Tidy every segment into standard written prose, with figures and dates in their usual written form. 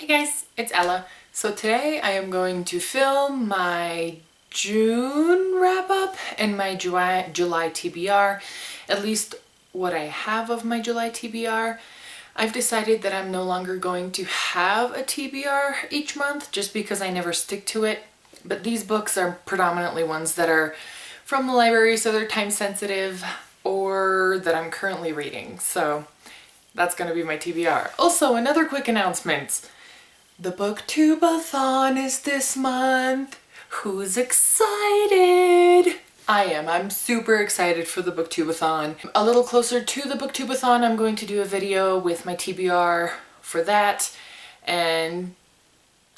Hi guys, it's Ella. So today I am going to film my June wrap up and my July TBR, at least what I have of my July TBR. I've decided that I'm no longer going to have a TBR each month just because I never stick to it. But these books are predominantly ones that are from the library, so they're time sensitive, or that I'm currently reading. So that's going to be my TBR. Also, another quick announcement. The booktubeathon is this month. Who's excited? I am. I'm super excited for the booktubeathon. A little closer to the booktubeathon, I'm going to do a video with my TBR for that. And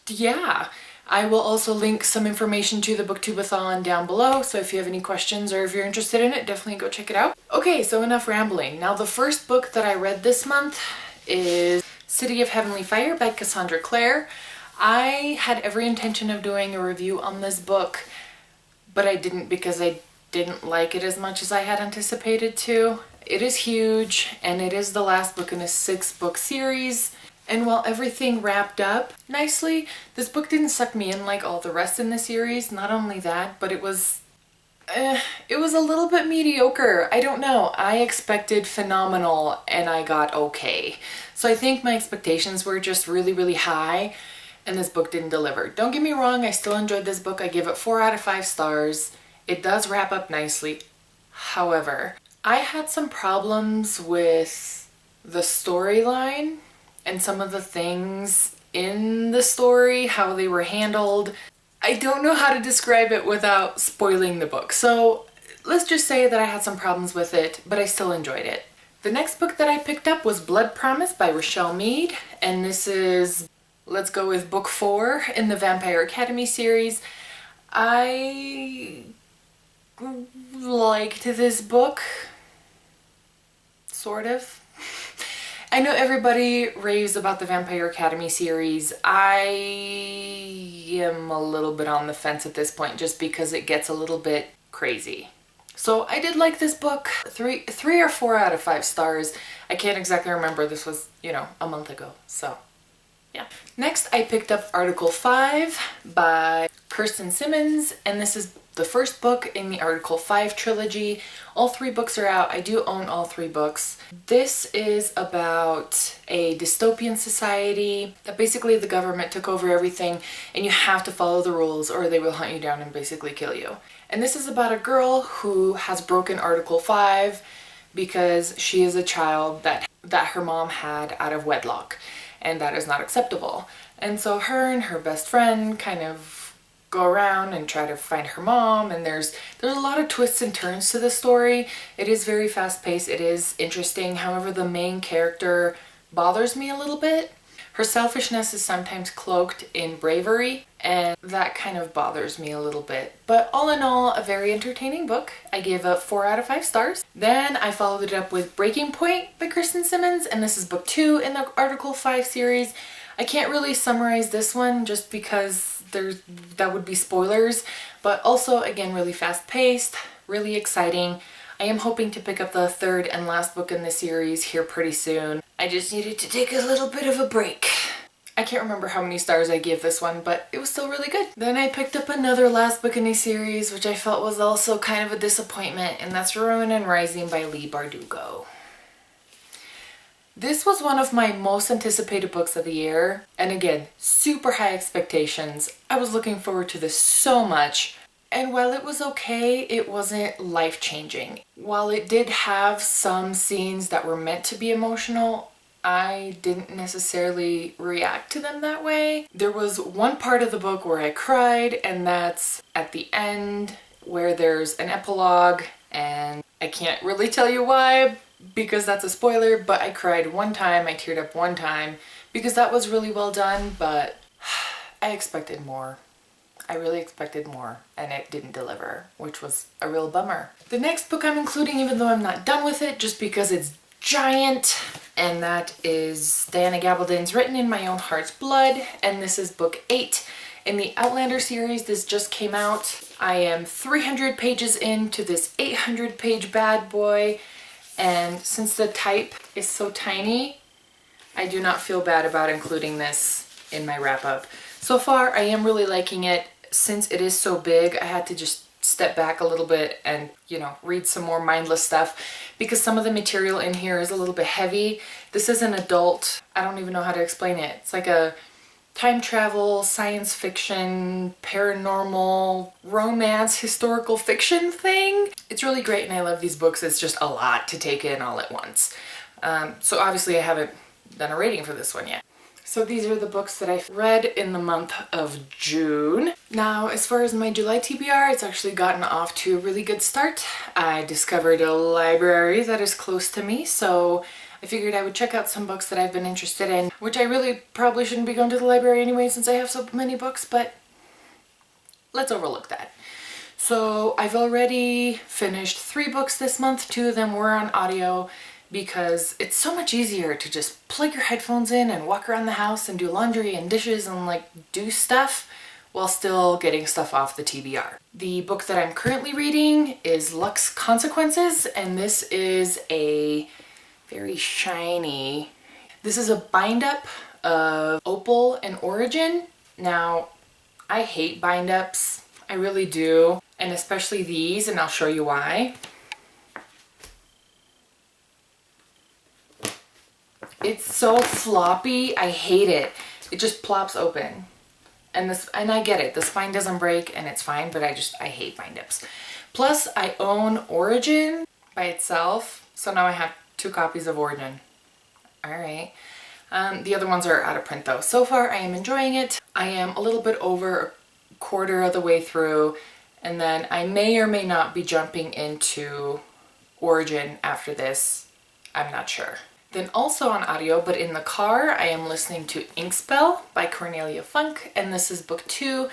yeah, I will also link some information to the booktubeathon down below. So if you have any questions or if you're interested in it, definitely go check it out. Okay, so enough rambling. Now the first book that I read this month is City of Heavenly Fire by Cassandra Clare. I had every intention of doing a review on this book, but I didn't because I didn't like it as much as I had anticipated to. It is huge, and it is the last book in a 6-book series. And while everything wrapped up nicely, this book didn't suck me in like all the rest in the series. Not only that, but it was a little bit mediocre. I don't know. I expected phenomenal and I got okay. So I think my expectations were just really, really high and this book didn't deliver. Don't get me wrong, I still enjoyed this book. I give it 4 out of 5 stars. It does wrap up nicely. However, I had some problems with the storyline and some of the things in the story, how they were handled. I don't know how to describe it without spoiling the book. So let's just say that I had some problems with it, but I still enjoyed it. The next book that I picked up was Blood Promise by Rochelle Mead, and this is, let's go with book 4 in the Vampire Academy series. I liked this book, sort of. I know everybody raves about the Vampire Academy series. I am a little bit on the fence at this point just because it gets a little bit crazy. So I did like this book. 3 or 4 out of 5 stars. I can't exactly remember. This was, a month ago. So yeah. Next I picked up Article 5 by Kirsten Simmons, and this is the first book in the Article 5 trilogy. All 3 books are out. I do own all 3 books. This is about a dystopian society that basically the government took over everything and you have to follow the rules or they will hunt you down and basically kill you. And this is about a girl who has broken Article 5 because she is a child that her mom had out of wedlock, and that is not acceptable. And so her and her best friend kind of go around and try to find her mom, and there's a lot of twists and turns to the story. It is very fast-paced. It is interesting. However, the main character bothers me a little bit. Her selfishness is sometimes cloaked in bravery, and that kind of bothers me a little bit. But all in all, a very entertaining book. I gave it 4 out of 5 stars. Then I followed it up with Breaking Point by Kirsten Simmons, and this is book 2 in the Article 5 series. I can't really summarize this one just because that would be spoilers, but also again really fast-paced, really exciting. I am hoping to pick up the 3rd and last book in the series here pretty soon. I just needed to take a little bit of a break. I can't remember how many stars I gave this one, but it was still really good. Then I picked up another last book in the series, which I felt was also kind of a disappointment, and that's Ruin and Rising by Leigh Bardugo. This was one of my most anticipated books of the year, and again, super high expectations. I was looking forward to this so much, and while it was okay, it wasn't life-changing. While it did have some scenes that were meant to be emotional, I didn't necessarily react to them that way. There was one part of the book where I cried, and that's at the end where there's an epilogue, and I can't really tell you why, because that's a spoiler, but I cried one time, I teared up one time, because that was really well done, but I expected more. I really expected more, and it didn't deliver, which was a real bummer. The next book I'm including, even though I'm not done with it, just because it's giant, and that is Diana Gabaldon's Written in My Own Heart's Blood, and this is book 8 in the Outlander series. This just came out. I am 300 pages into this 800-page bad boy, and since the type is so tiny, I do not feel bad about including this in my wrap up. So far, I am really liking it. Since it is so big, I had to just step back a little bit and, you know, read some more mindless stuff because some of the material in here is a little bit heavy. This is an adult, I don't even know how to explain it. It's like a time travel, science fiction, paranormal, romance, historical fiction thing. It's really great and I love these books. It's just a lot to take in all at once. So obviously I haven't done a rating for this one yet. So these are the books that I've read in the month of June. Now, as far as my July TBR, it's actually gotten off to a really good start. I discovered a library that is close to me, so I figured I would check out some books that I've been interested in, which I really probably shouldn't be going to the library anyway since I have so many books, but let's overlook that. So I've already finished 3 books this month. 2 of them were on audio, because it's so much easier to just plug your headphones in and walk around the house and do laundry and dishes and like do stuff while still getting stuff off the TBR. The book that I'm currently reading is Luck's Consequences, and this is a very shiny, this is a bind up of Opal and Origin. Now, I hate bind ups, I really do, and especially these, and I'll show you why. It's so floppy, I hate it. It just plops open. And I get it, the spine doesn't break and it's fine, but I hate bind ups. Plus, I own Origin by itself, so now I have 2 copies of Origin. Alright. The other ones are out of print though. So far, I am enjoying it. I am a little bit over a quarter of the way through, and then I may or may not be jumping into Origin after this. I'm not sure. Then also on audio, but in the car, I am listening to Inkspell by Cornelia Funk, and this is book 2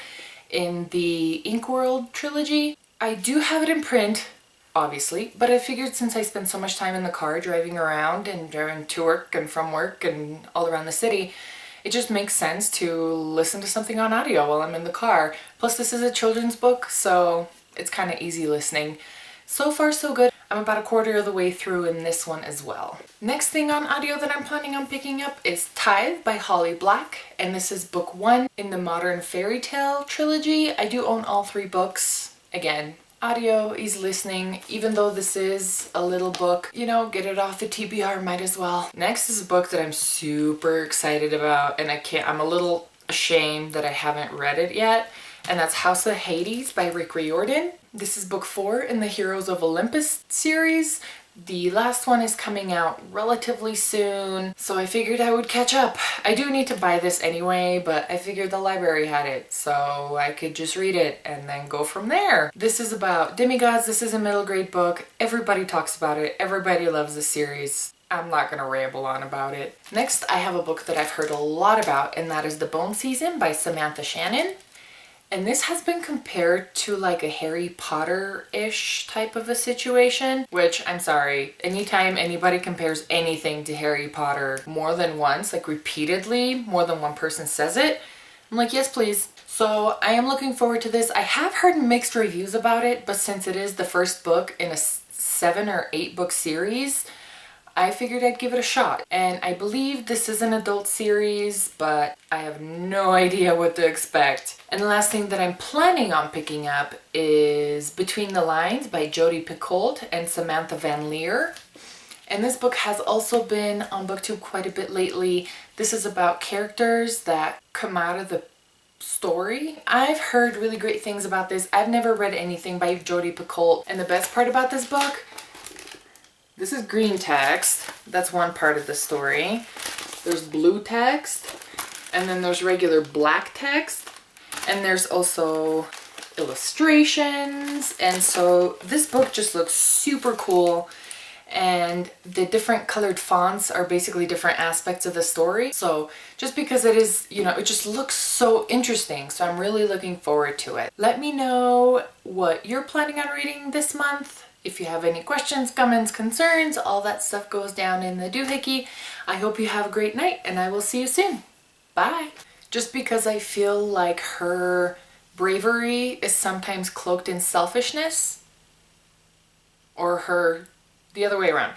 in the Inkworld trilogy. I do have it in print, obviously, but I figured since I spend so much time in the car driving around and driving to work and from work and all around the city, it just makes sense to listen to something on audio while I'm in the car. Plus this is a children's book, so it's kind of easy listening. So far so good. I'm about a quarter of the way through in this one as well. Next thing on audio that I'm planning on picking up is Tithe by Holly Black, and this is book 1 in the Modern Fairy Tale trilogy. I do own all 3 books. Again, audio, easy listening, even though this is a little book, you know, get it off the TBR, might as well. Next is a book that I'm super excited about, and I'm a little ashamed that I haven't read it yet, and that's House of Hades by Rick Riordan. This is book 4 in the Heroes of Olympus series. The last one is coming out relatively soon, so I figured I would catch up. I do need to buy this anyway, but I figured the library had it, so I could just read it and then go from there. This is about demigods. This is a middle grade book. Everybody talks about it. Everybody loves the series. I'm not gonna ramble on about it. Next, I have a book that I've heard a lot about, and that is The Bone Season by Samantha Shannon. And this has been compared to like a Harry Potter-ish type of a situation, which I'm sorry, anytime anybody compares anything to Harry Potter more than once, like repeatedly, more than one person says it, I'm like, yes, please. So I am looking forward to this. I have heard mixed reviews about it, but since it is the first book in a 7 or 8 book series, I figured I'd give it a shot. And I believe this is an adult series, but I have no idea what to expect. And the last thing that I'm planning on picking up is Between the Lines by Jodi Picoult and Samantha Van Leer. And this book has also been on BookTube quite a bit lately. This is about characters that come out of the story. I've heard really great things about this. I've never read anything by Jodi Picoult. And the best part about this book, this is green text. That's one part of the story. There's blue text, and then there's regular black text, and there's also illustrations. And so this book just looks super cool, and the different colored fonts are basically different aspects of the story. So just because it is, you know, it just looks so interesting. So I'm really looking forward to it. Let me know what you're planning on reading this month. If you have any questions, comments, concerns, all that stuff goes down in the doohickey. I hope you have a great night, and I will see you soon. Bye. Just because I feel like her bravery is sometimes cloaked in selfishness, or the other way around.